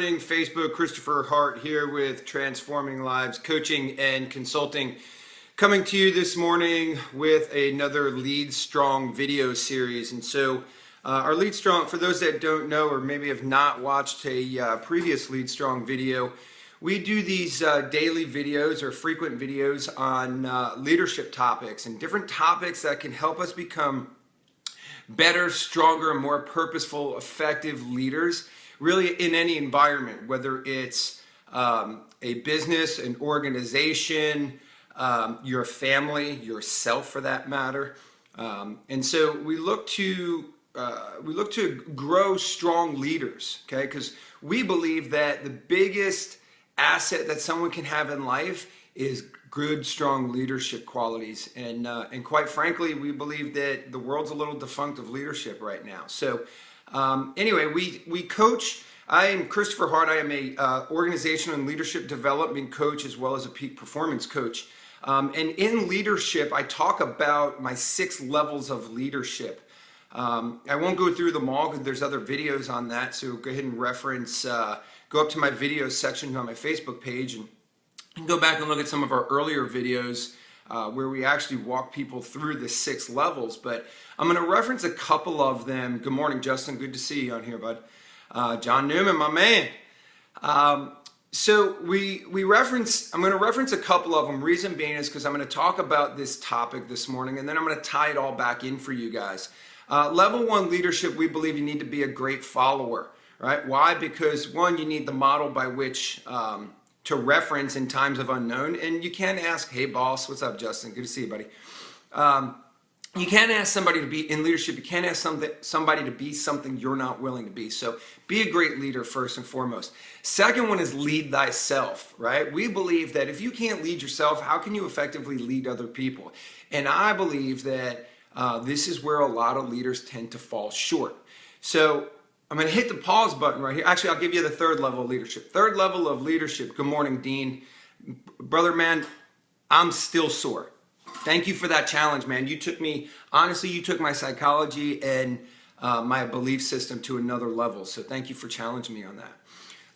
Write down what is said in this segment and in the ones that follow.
morning, Facebook. Christopher Hart here with Transforming Lives Coaching and Consulting. Coming to you this morning with another Lead Strong video series. And so our Lead Strong, for those that don't know or maybe have not watched a previous Lead Strong video, we do these daily videos or frequent videos on leadership topics and different topics that can help us become better, stronger, and more purposeful, effective leaders, really in any environment, whether it's a business, an organization, your family, yourself for that matter. And so we look to grow strong leaders, okay? Because we believe that the biggest asset that someone can have in life is good, strong leadership qualities. And quite frankly, we believe that the world's a little defunct of leadership right now. So anyway, we coach. I am Christopher Hart. I am a organizational and leadership development coach as well as a peak performance coach. And in leadership, I talk about my 6 levels of leadership. I won't go through them all because there's other videos on that. So go ahead and reference, go up to my videos section on my Facebook page and go back and look at some of our earlier videos where we actually walk people through the 6 levels. But I'm going to reference a couple of them. Good morning, Justin. Good to see you on here, bud. John Newman, my man. So I'm going to reference a couple of them. Reason being is because I'm going to talk about this topic this morning, and then I'm going to tie it all back in for you guys. Level 1 leadership, we believe you need to be a great follower, right? Why? Because 1, you need the model by which to reference in times of unknown. And you can't ask, hey boss, what's up, Justin? Good to see you, buddy. You can't ask somebody to be in leadership. You can't ask somebody to be something you're not willing to be. So be a great leader first and foremost. Second one is lead thyself, right? We believe that if you can't lead yourself, how can you effectively lead other people? And I believe that this is where a lot of leaders tend to fall short. So I'm going to hit the pause button right here. Actually, I'll give you the 3rd level of leadership. 3rd level of leadership. Good morning, Dean. Brother, man, I'm still sore. Thank you for that challenge, man. You took me, honestly, you took my psychology and my belief system to another level. So thank you for challenging me on that.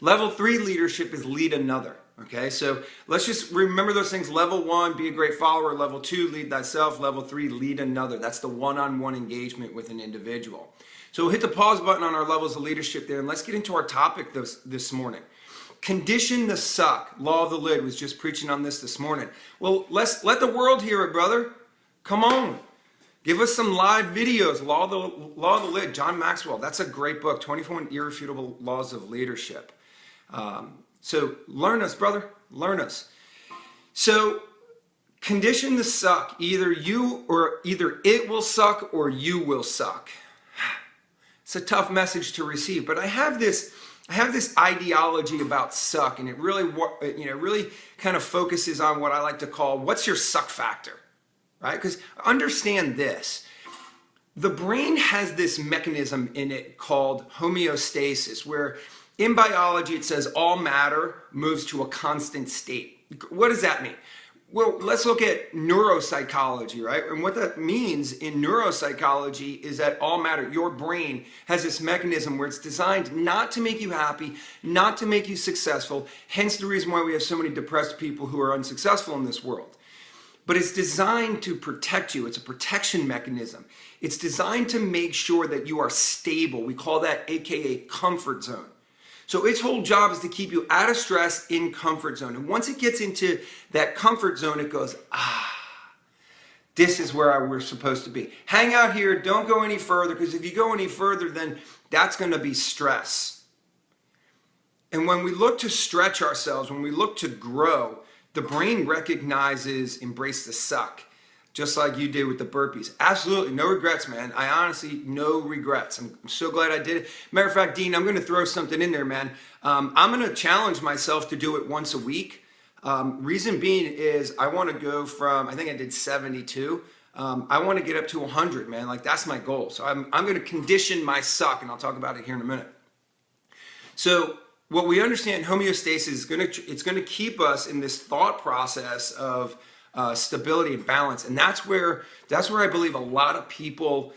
Level 3 leadership is lead another. Okay, so let's just remember those things. Level 1, be a great follower. Level 2, lead thyself. Level 3, lead another. That's the one-on-one engagement with an individual. So we'll hit the pause button on our levels of leadership there, and let's get into our topic this morning. Condition the suck. Law of the lid was just preaching on this morning. Well, let's let the world hear it, brother. Come on. Give us some live videos. Law of the lid, John Maxwell. That's a great book, 24 Irrefutable Laws of Leadership. So learn us, brother. Learn us. So condition the suck. Either it will suck or you will suck. It's a tough message to receive, but I have this ideology about suck, and it really kind of focuses on what I like to call, what's your suck factor, right? Because understand this. The brain has this mechanism in it called homeostasis, where in biology it says all matter moves to a constant state. What does that mean? Well, let's look at neuropsychology, right? And what that means in neuropsychology is that all matter, your brain has this mechanism where it's designed not to make you happy, not to make you successful, hence the reason why we have so many depressed people who are unsuccessful in this world. But it's designed to protect you. It's a protection mechanism. It's designed to make sure that you are stable. We call that AKA comfort zone. So its whole job is to keep you out of stress in comfort zone. And once it gets into that comfort zone, it goes, this is where we're supposed to be. Hang out here, don't go any further, because if you go any further, then that's going to be stress. And when we look to stretch ourselves, when we look to grow, the brain recognizes embrace the suck. Just like you did with the burpees. Absolutely, no regrets, man. I honestly, no regrets. I'm so glad I did it. Matter of fact, Dean, I'm going to throw something in there, man. I'm going to challenge myself to do it once a week. Reason being is I want to go from, I think I did 72. I want to get up to 100, man. Like, that's my goal. So I'm going to condition my suck, and I'll talk about it here in a minute. So what we understand, homeostasis is it's going to keep us in this thought process of stability and balance, and that's where I believe a lot of people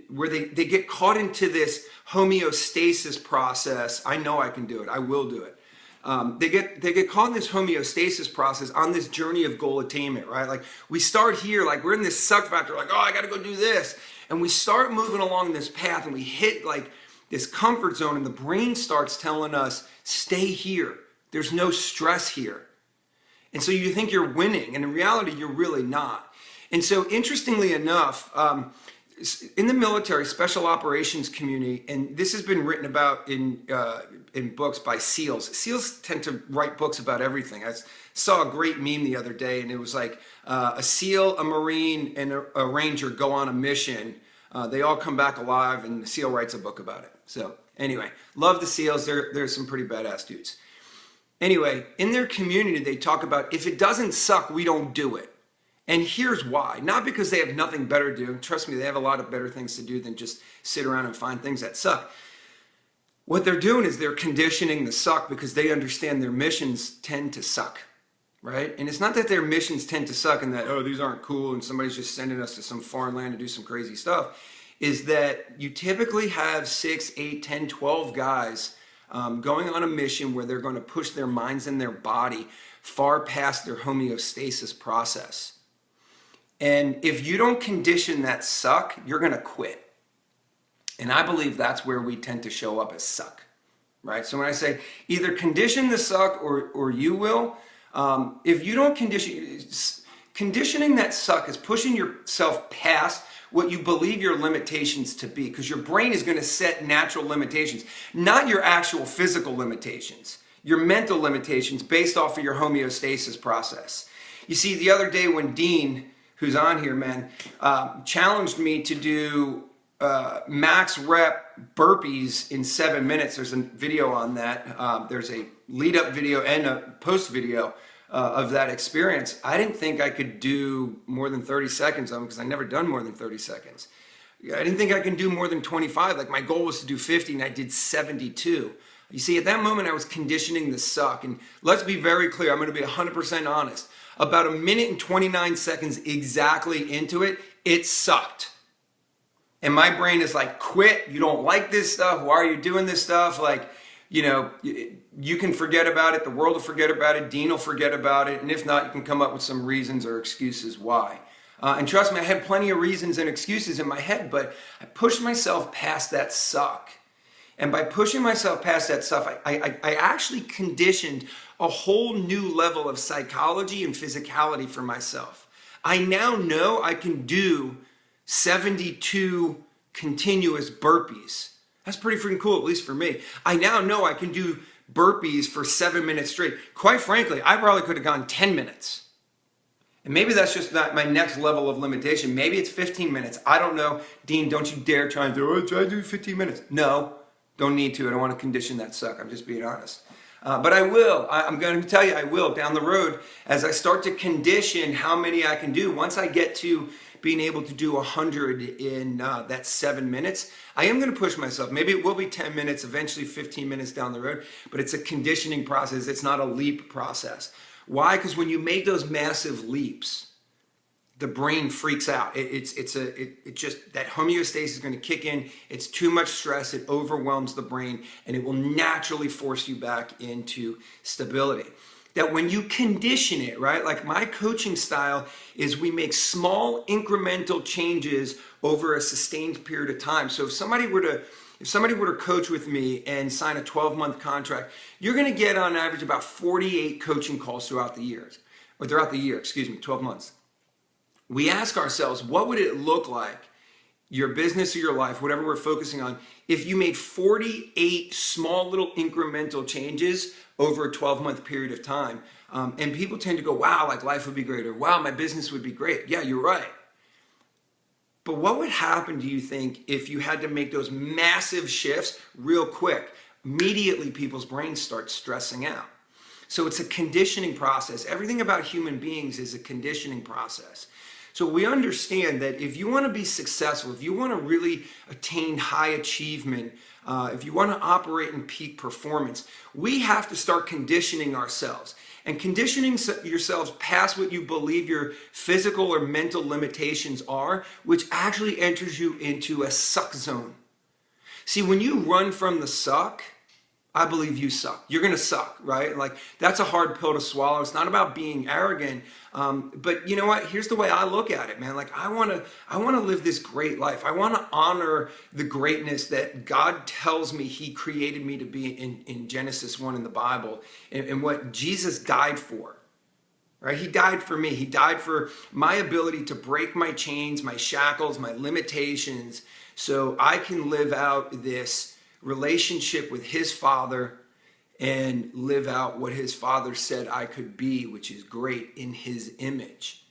where they get caught into this homeostasis process. I know I can do it. I will do it. They get caught in this homeostasis process on this journey of goal attainment, right? Like we start here, like we're in this suck factor, like, oh, I got to go do this. And we start moving along this path and we hit like this comfort zone and the brain starts telling us, stay here. There's no stress here. And so you think you're winning and in reality, you're really not. And so interestingly enough, in the military special operations community, and this has been written about in books by SEALs. SEALs tend to write books about everything. I saw a great meme the other day, and it was like a SEAL, a Marine, and a Ranger go on a mission. They all come back alive, and the SEAL writes a book about it. So anyway, love the SEALs. They're some pretty badass dudes. Anyway, in their community, they talk about if it doesn't suck, we don't do it. And here's why. Not because they have nothing better to do. Trust me, they have a lot of better things to do than just sit around and find things that suck. What they're doing is they're conditioning the suck because they understand their missions tend to suck, right? And it's not that their missions tend to suck and that, oh, these aren't cool and somebody's just sending us to some foreign land to do some crazy stuff. Is that you typically have 6, 8, 10, 12 guys going on a mission where they're going to push their minds and their body far past their homeostasis process. And if you don't condition that suck, you're going to quit. And I believe that's where we tend to show up as suck, right? So when I say either condition the suck or you will, if you don't conditioning that suck is pushing yourself past what you believe your limitations to be, because your brain is going to set natural limitations, not your actual physical limitations, your mental limitations based off of your homeostasis process. You see, the other day when Dean, who's on here, man, challenged me to do max rep burpees in 7 minutes. There's a video on that. There's a lead up video and a post video of that experience. I didn't think I could do more than 30 seconds of them because I never done more than 30 seconds. I didn't think I can do more than 25. Like my goal was to do 50 and I did 72. You see, at that moment I was conditioning the suck. And let's be very clear, I'm going to be 100% honest. About 1 minute and 29 seconds exactly into it, it sucked. And my brain is like, quit, you don't like this stuff, why are you doing this stuff? Like, you know, you can forget about it, the world will forget about it, Dean will forget about it, and if not, you can come up with some reasons or excuses why. And trust me, I had plenty of reasons and excuses in my head, but I pushed myself past that suck. And by pushing myself past that stuff, I actually conditioned a whole new level of psychology and physicality for myself. I now know I can do 72 continuous burpees. That's pretty freaking cool, at least for me. I now know I can do burpees for 7 minutes straight. Quite frankly, I probably could have gone 10 minutes. And maybe that's just not my next level of limitation. Maybe it's 15 minutes. I don't know. Dean, don't you dare try and do, try to do 15 minutes. No, don't need to. I don't want to condition that suck. I'm just being honest. But I will. I'm going to tell you I will down the road as I start to condition how many I can do. Once I get to being able to do 100 in that 7 minutes, I am going to push myself. Maybe it will be 10 minutes, eventually 15 minutes down the road, but it's a conditioning process. It's not a leap process. Why? Because when you make those massive leaps, the brain freaks out. It just, that homeostasis is going to kick in. It's too much stress. It overwhelms the brain, and it will naturally force you back into stability. That when you condition it, right? Like my coaching style is we make small incremental changes over a sustained period of time. So if somebody were to coach with me and sign a 12-month contract, you're going to get on average about 48 coaching calls throughout the year, 12 months. We ask ourselves, what would it look like, your business or your life, whatever we're focusing on, if you made 48 small little incremental changes over a 12-month period of time? And people tend to go, wow, like life would be great, or wow, my business would be great. Yeah, you're right. But what would happen, do you think, if you had to make those massive shifts real quick? Immediately, people's brains start stressing out. So it's a conditioning process. Everything about human beings is a conditioning process. So we understand that if you want to be successful, if you want to really attain high achievement, if you want to operate in peak performance, we have to start conditioning ourselves. and conditioning yourselves past what you believe your physical or mental limitations are, which actually enters you into a suck zone. See, when you run from the suck, I believe you suck. You're going to suck, right? Like, that's a hard pill to swallow. It's not about being arrogant. But you know what? Here's the way I look at it, man. Like, I want to live this great life. I want to honor the greatness that God tells me he created me to be in Genesis 1 in the Bible, and what Jesus died for. Right? He died for me. He died for my ability to break my chains, my shackles, my limitations, so I can live out this relationship with his Father and live out what his Father said I could be, which is great, in his image.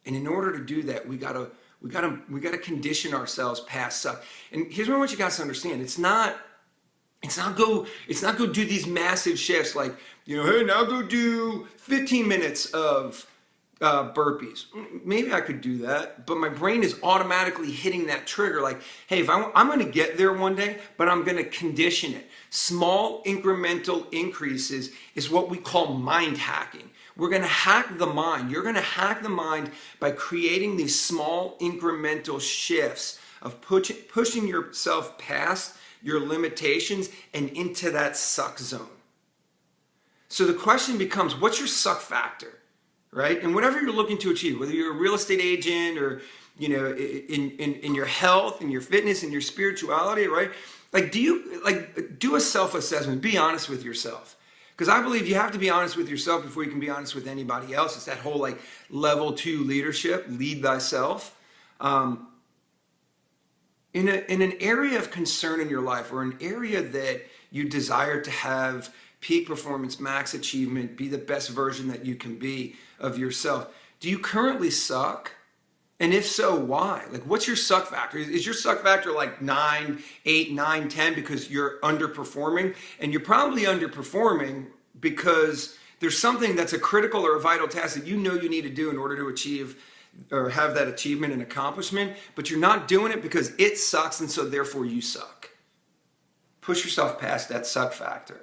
And in order to do that, we gotta condition ourselves past suck. And here's what I want you guys to understand: it's not go do these massive shifts like, hey, now go do 15 minutes of burpees. Maybe I could do that, but my brain is automatically hitting that trigger like, hey, if I'm going to get there one day, but I'm going to condition it. Small incremental increases is what we call mind hacking. We're going to hack the mind. You're going to hack the mind by creating these small incremental shifts of pushing yourself past your limitations and into that suck zone. So the question becomes, what's your suck factor? Right? And whatever you're looking to achieve, whether you're a real estate agent or, in your health and your fitness and your spirituality, right? Like, do a self-assessment, be honest with yourself. Because I believe you have to be honest with yourself before you can be honest with anybody else. It's that whole like level 2 leadership, lead thyself. In an area of concern in your life, or an area that you desire to have peak performance, max achievement, be the best version that you can be of yourself, do you currently suck? And if so, why? Like, what's your suck factor? Is your suck factor like 9, 8, 9, 10 because you're underperforming? And you're probably underperforming because there's something that's a critical or a vital task that you know you need to do in order to achieve or have that achievement and accomplishment, but you're not doing it because it sucks, and so therefore you suck. Push yourself past that suck factor.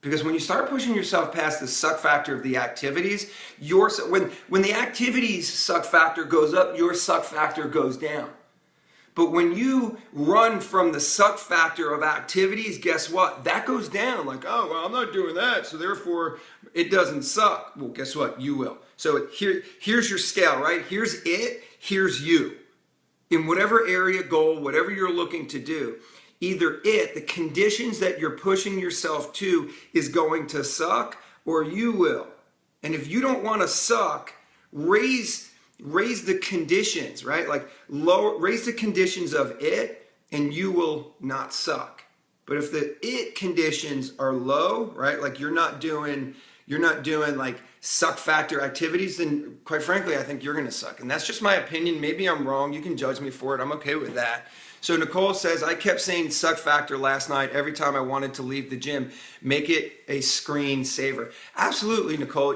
Because when you start pushing yourself past the suck factor of the activities, when the activities suck factor goes up, your suck factor goes down. But when you run from the suck factor of activities, guess what? That goes down. Like, oh, well, I'm not doing that, so therefore it doesn't suck. Well, guess what? You will. So here's your scale, right? Here's it, here's you. In whatever area, goal, whatever you're looking to do, either the conditions that you're pushing yourself to is going to suck, or you will. And if you don't want to suck, raise the conditions, right? Like raise the conditions of it, and you will not suck. But if the it conditions are low, right? Like you're not doing like suck factor activities, then quite frankly, I think you're going to suck. And that's just my opinion. Maybe I'm wrong. You can judge me for it. I'm okay with that. So Nicole says, I kept saying suck factor last night every time I wanted to leave the gym. Make it a screen saver. Absolutely, Nicole.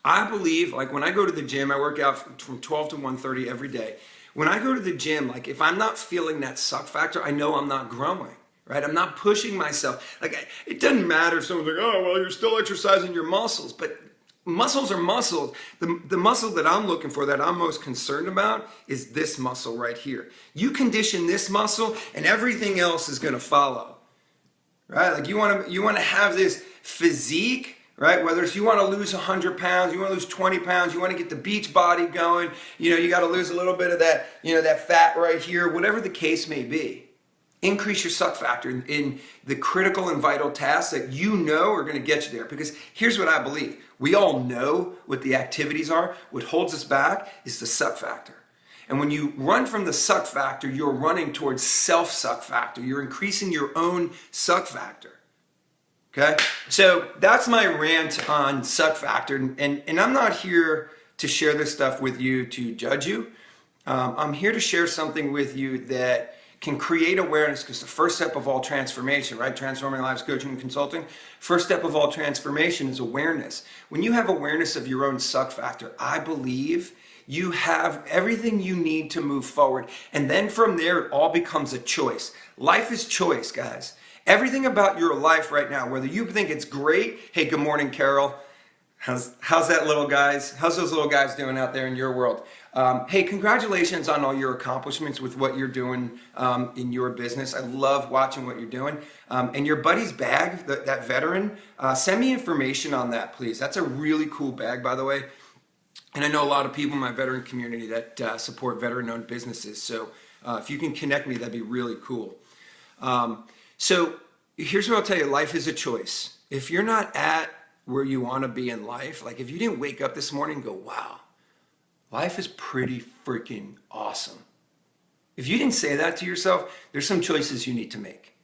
I believe, like when I go to the gym, I work out from 12 to 1:30 every day. When I go to the gym, like if I'm not feeling that suck factor, I know I'm not growing, right? I'm not pushing myself. Like it doesn't matter if someone's like, oh, well, you're still exercising your muscles, but muscles are muscles. The muscle that I'm looking for, that I'm most concerned about, is this muscle right here. You condition this muscle and everything else is going to follow, right? Like you want to have this physique, right? Whether it's you want to lose 100 pounds, you want to lose 20 pounds, you want to get the beach body going, you got to lose a little bit of that, that fat right here, whatever the case may be. Increase your suck factor in the critical and vital tasks that you know are going to get you there. Because here's what I believe. We all know what the activities are. What holds us back is the suck factor. And when you run from the suck factor, you're running towards self-suck factor. You're increasing your own suck factor. Okay? So that's my rant on suck factor. And I'm not here to share this stuff with you to judge you. I'm here to share something with you that can create awareness, because the first step of all transformation, right? Transforming lives, coaching, and consulting. First step of all transformation is awareness. When you have awareness of your own suck factor, I believe you have everything you need to move forward. And then from there, it all becomes a choice. Life is choice, guys. Everything about your life right now, whether you think it's great, hey, good morning, Carol. How's that little guys? How's those little guys doing out there in your world? Hey, congratulations on all your accomplishments with what you're doing in your business. I love watching what you're doing. And your buddy's bag, that veteran, send me information on that, please. That's a really cool bag, by the way. And I know a lot of people in my veteran community that support veteran-owned businesses. So if you can connect me, that'd be really cool. So here's what I'll tell you. Life is a choice. If you're not at where you want to be in life, like if you didn't wake up this morning and go, wow, life is pretty freaking awesome. If you didn't say that to yourself, there's some choices you need to make.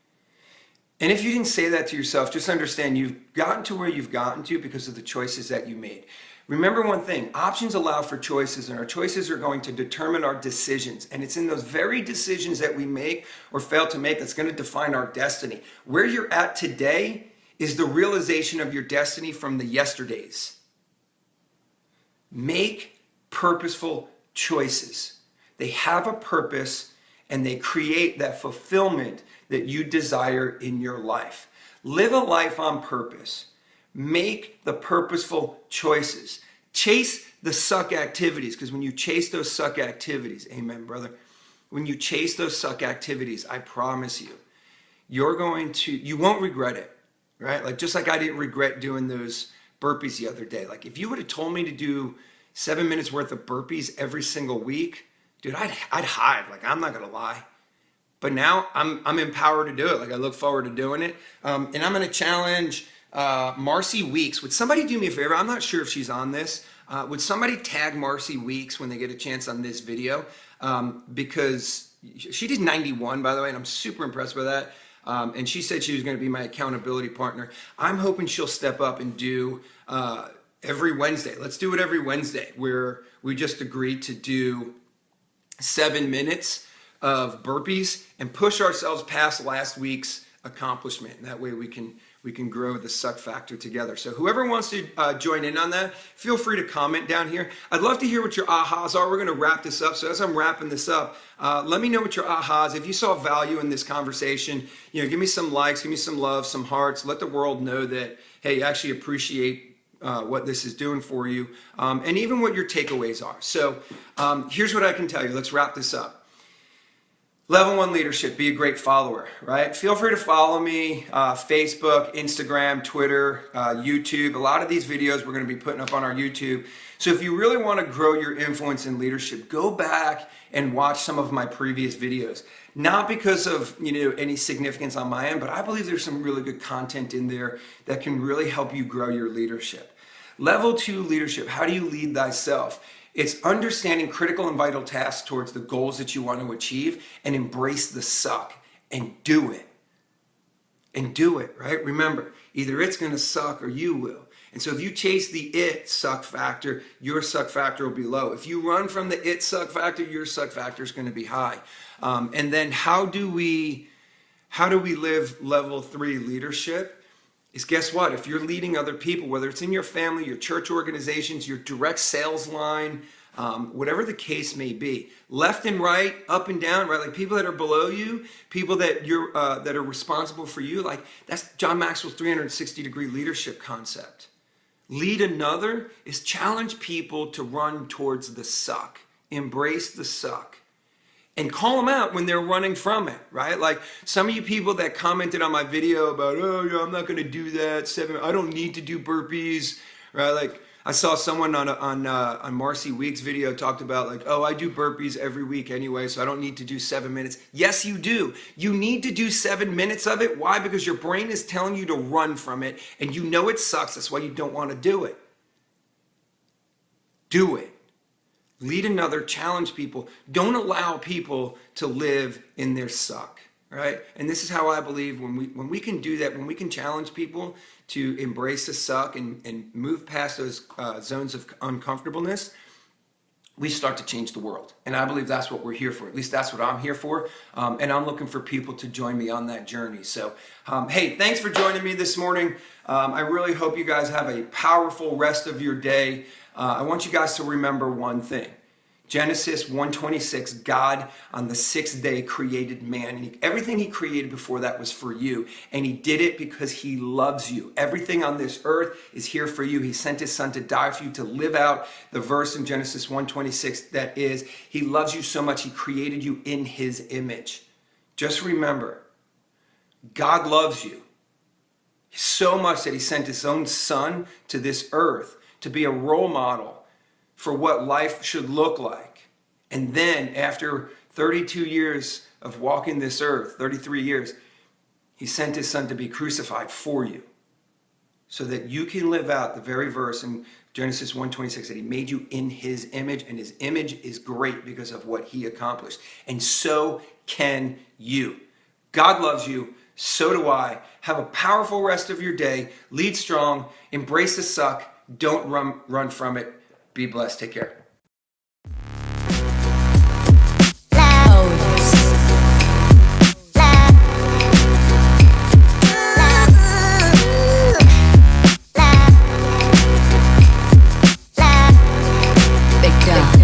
And if you didn't say that to yourself, just understand you've gotten to where you've gotten to because of the choices that you made. Remember one thing, options allow for choices, and our choices are going to determine our decisions. And it's in those very decisions that we make or fail to make that's going to define our destiny. Where you're at today is the realization of your destiny from the yesterdays. Make purposeful choices. They have a purpose and they create that fulfillment that you desire in your life. Live a life on purpose. Make the purposeful choices. Chase the suck activities, because when you chase those suck activities, amen, brother, when you chase those suck activities, I promise you, you won't regret it. Right? Like, just like I didn't regret doing those burpees the other day. Like, if you would have told me to do 7 minutes worth of burpees every single week, dude, I'd hide. Like, I'm not going to lie. But now I'm empowered to do it. Like, I look forward to doing it. And I'm going to challenge Marcy Weeks. Would somebody do me a favor? I'm not sure if she's on this. Would somebody tag Marcy Weeks when they get a chance on this video? Because she did 91, by the way, and I'm super impressed by that. And she said she was going to be my accountability partner. I'm hoping she'll step up and do every Wednesday. Let's do it every Wednesday, where we just agreed to do 7 minutes of burpees and push ourselves past last week's accomplishment. And that way we can grow the suck factor together. So whoever wants to join in on that, feel free to comment down here. I'd love to hear what your ahas are. We're going to wrap this up. So as I'm wrapping this up, let me know what your ahas. If you saw value in this conversation, give me some likes, give me some love, some hearts. Let the world know that, hey, you actually appreciate what this is doing for you, and even what your takeaways are. So here's what I can tell you. Let's wrap this up. Level 1 leadership, be a great follower, right? Feel free to follow me, Facebook, Instagram, Twitter, YouTube. A lot of these videos we're going to be putting up on our YouTube. So if you really want to grow your influence in leadership, go back and watch some of my previous videos. Not because of any significance on my end, but I believe there's some really good content in there that can really help you grow your leadership. Level 2 leadership, how do you lead thyself? It's understanding critical and vital tasks towards the goals that you want to achieve and embrace the suck and do it. And do it, right? Remember, either it's going to suck or you will. And so if you chase the it suck factor, your suck factor will be low. If you run from the it suck factor, your suck factor is going to be high. And then how do we live level 3 leadership? Is guess what? If you're leading other people, whether it's in your family, your church organizations, your direct sales line, whatever the case may be, left and right, up and down, right? Like people that are below you, people that that are responsible for you. Like that's John Maxwell's 360-degree leadership concept. Lead another is challenge people to run towards the suck, embrace the suck. And call them out when they're running from it, right? Like some of you people that commented on my video about, oh, yeah, I'm not going to do that. I don't need to do burpees, right? Like I saw someone on Marcy Weeks' video talked about like, oh, I do burpees every week anyway, so I don't need to do 7 minutes. Yes, you do. You need to do 7 minutes of it. Why? Because your brain is telling you to run from it, and you know it sucks. That's why you don't want to do it. Do it. Lead another, challenge people. Don't allow people to live in their suck, right? And this is how I believe when we can do that, when we can challenge people to embrace the suck and move past those zones of uncomfortableness, we start to change the world. And I believe that's what we're here for. At least that's what I'm here for. And I'm looking for people to join me on that journey. So, hey, thanks for joining me this morning. I really hope you guys have a powerful rest of your day. I want you guys to remember one thing. Genesis 1:26, God on the sixth day created man. And everything he created before that was for you. And he did it because he loves you. Everything on this earth is here for you. He sent his son to die for you, to live out the verse in Genesis 1:26 that is, he loves you so much he created you in his image. Just remember, God loves you so much that he sent his own son to this earth to be a role model for what life should look like. And then after 32 years of walking this earth, 33 years, he sent his son to be crucified for you so that you can live out the very verse in Genesis 1:26 that he made you in his image, and his image is great because of what he accomplished. And so can you. God loves you. So do I. Have a powerful rest of your day. Lead strong. Embrace the suck. Don't run from it. Be blessed. Take care. Big dog.